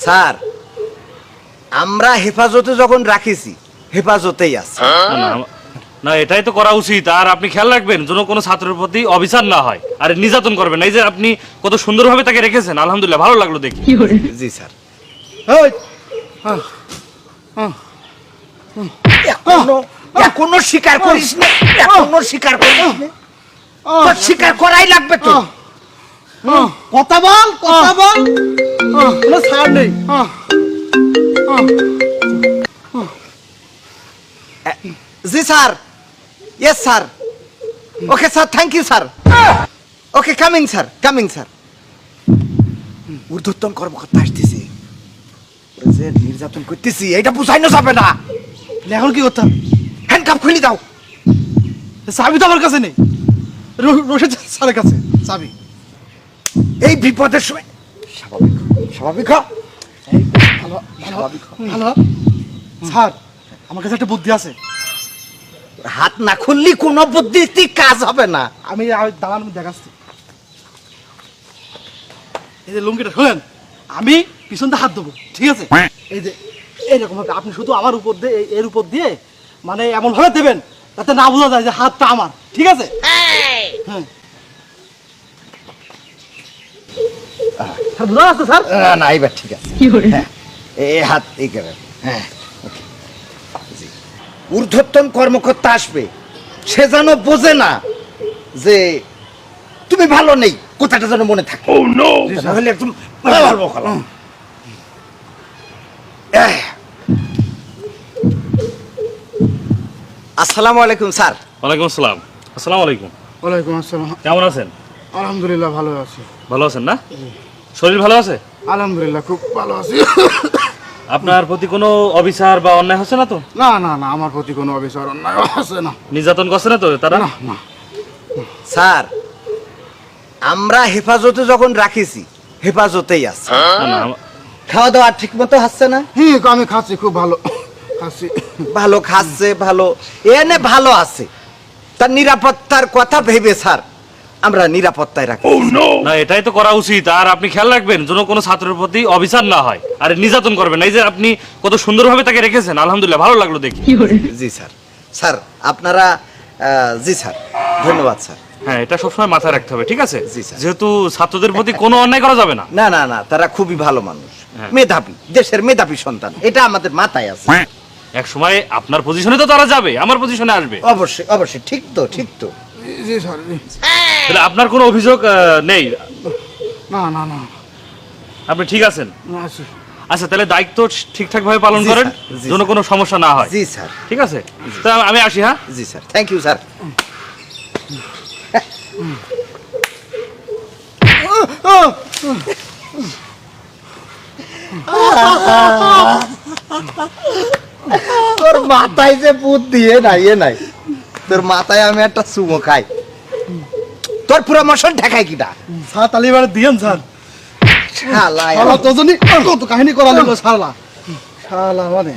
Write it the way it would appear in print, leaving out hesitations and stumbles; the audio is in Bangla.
স্যার আমরা হেফাজতে যখন রাখিছি হেফাজতেই আছে। না এটাই তো করা উচিত। আর আপনি খেয়াল রাখবেন যেন কোনো ছাত্রের প্রতি অবিচার না হয় আর নির্যাতন করবেন না। এই যে আপনি কত সুন্দরভাবে তাকে রেখেছেন, আলহামদুলিল্লাহ ভালো লাগলো দেখি। জি স্যার। এখনো স্বীকার করিস না, এখনো স্বীকার করিস না, তোর স্বীকার করাই লাগবে তো। কথা বল কথা বল, কোনো ছাড় নেই। জি sir, yes sir, okay sir, thank you sir, okay coming sir, coming sir. ঊর্ধ্বতন কর্মকর্তা আসতেছি, যে নির্যাতন করতেছি এটা বুঝাইনো যাবে না। এখন কি করতাম? হ্যান্ডকাপ খুলে দাও। চাবি তো আমার কাছে নেই, রশিদ স্যারের কাছে চাবি। এই বিপদের সময় স্বাভাবিক স্বাভাবিক হ। ভালো ভালো স্যার, আমার কাছে একটা বুদ্ধি আছে। হাত না খুললি কোনো বুদ্ধিতে কাজ হবে না। আমি দাঁড়ান, আমি দেখাচ্ছি। এই যে লুঙ্গিটা শোনেন, আমি পিছন দিয়ে হাত দেবো, ঠিক আছে? এই যে এইরকম ভাবে আপনি শুধু আমার উপর দিয়ে, এর উপর দিয়ে মানে এমন ভাবে দেবেন যাতে না বোঝা যায় যে হাতটা আমার, ঠিক আছে? হ্যাঁ স্যার, বোঝা যাচ্ছে স্যার? না না এবার ঠিক আছে। হ্যাঁ, এই হাত এই করে। হ্যাঁ, ওকে। জি। ঊর্ধ্বতন কর্মকর্তা আসবে, সে যেন বোঝে না যে তুমি ভালো নেই, কথাটা যেন মনে থাকে। তাহলে একদম ভালো ভালো। আসসালামু আলাইকুম স্যার। ওয়ালাইকুম আসসালাম। আসসালামু আলাইকুম। ওয়ালাইকুম আসসালাম। কেমন আছেন? আলহামদুলিল্লাহ ভালো আছি। ভালো আছেন না? শরীর ভালো আছে? আলহামদুলিল্লাহ খুব ভালো আছি। আপনার প্রতি কোনো অবিচার বা অন্যায় হচ্ছে না তো? না না না, আমার প্রতি কোনো অবিচার অন্যায় আছে না। নির্যাতন করছে না তো তারা? না না। স্যার আমরা হেফাজতে যখন রাখিছি হেফাজতেই আছে। না, না, খাওয়া দাওয়া ঠিক মতো হচ্ছে না? আমি খাচ্ছি, খুব ভালো খাচ্ছি। ভালো খাচ্ছে, ভালো এনে ভালো আছে। তার নিরাপত্তার কথা ভেবে স্যার আমরা নিরাপত্তায় রাখি। না এটাই তো করা উচিত। আর আপনি খেয়াল রাখবেন যেন কোনো ছাত্রের প্রতি অবিচার না হয় আর নির্যাতন করবেন না। এই যে আপনি কত সুন্দরভাবে তাকে রেখেছেন, আলহামদুলিল্লাহ ভালো লাগলো দেখি। জি স্যার। স্যার আপনারা জি স্যার, ধন্যবাদ স্যার। হ্যাঁ, এটা সবসময় মাথায় রাখতে হবে, ঠিক আছে? জি, স্যার। যেহেতু ছাত্রদের প্রতি কোনো অন্যায় করা যাবে না। না না না, তারা খুবই ভালো মানুষ, হ্যাঁ। মেধাবী, দেশের মেধাবী সন্তান, এটা আমাদের মাথায় আছে। এক সময় আপনার পজিশনে তো তারা যাবে, আমার পজিশনে আসবে। অবশ্যই অবশ্যই, ঠিক তো ঠিক তো। জি স্যার। তাহলে আপনার কোনো অভিযোগ নেই? না না না, আপনি ঠিক আছেন? আছি। আচ্ছা, তাহলে দায়িত্ব ঠিকঠাক ভাবে পালন জি, করেন, স্যার। জি, যেন স্যার। কোনো সমস্যা না হয়। জি স্যার। ঠিক আছে, তা আমি আসি। হ্যাঁ, জি স্যার, থ্যাংক ইউ স্যার। তোর মাথায় যে বুদ্ধি এ নাই, তোর মাথায় আমি একটা চুমো খাই, তোর প্রমোশন ঠেকাই কিটা? স্যার তাহলে এবারে দিয়েন স্যার। শালা শালা তো জানি কত কাহিনী করা লাগলো শালা। শালা মানে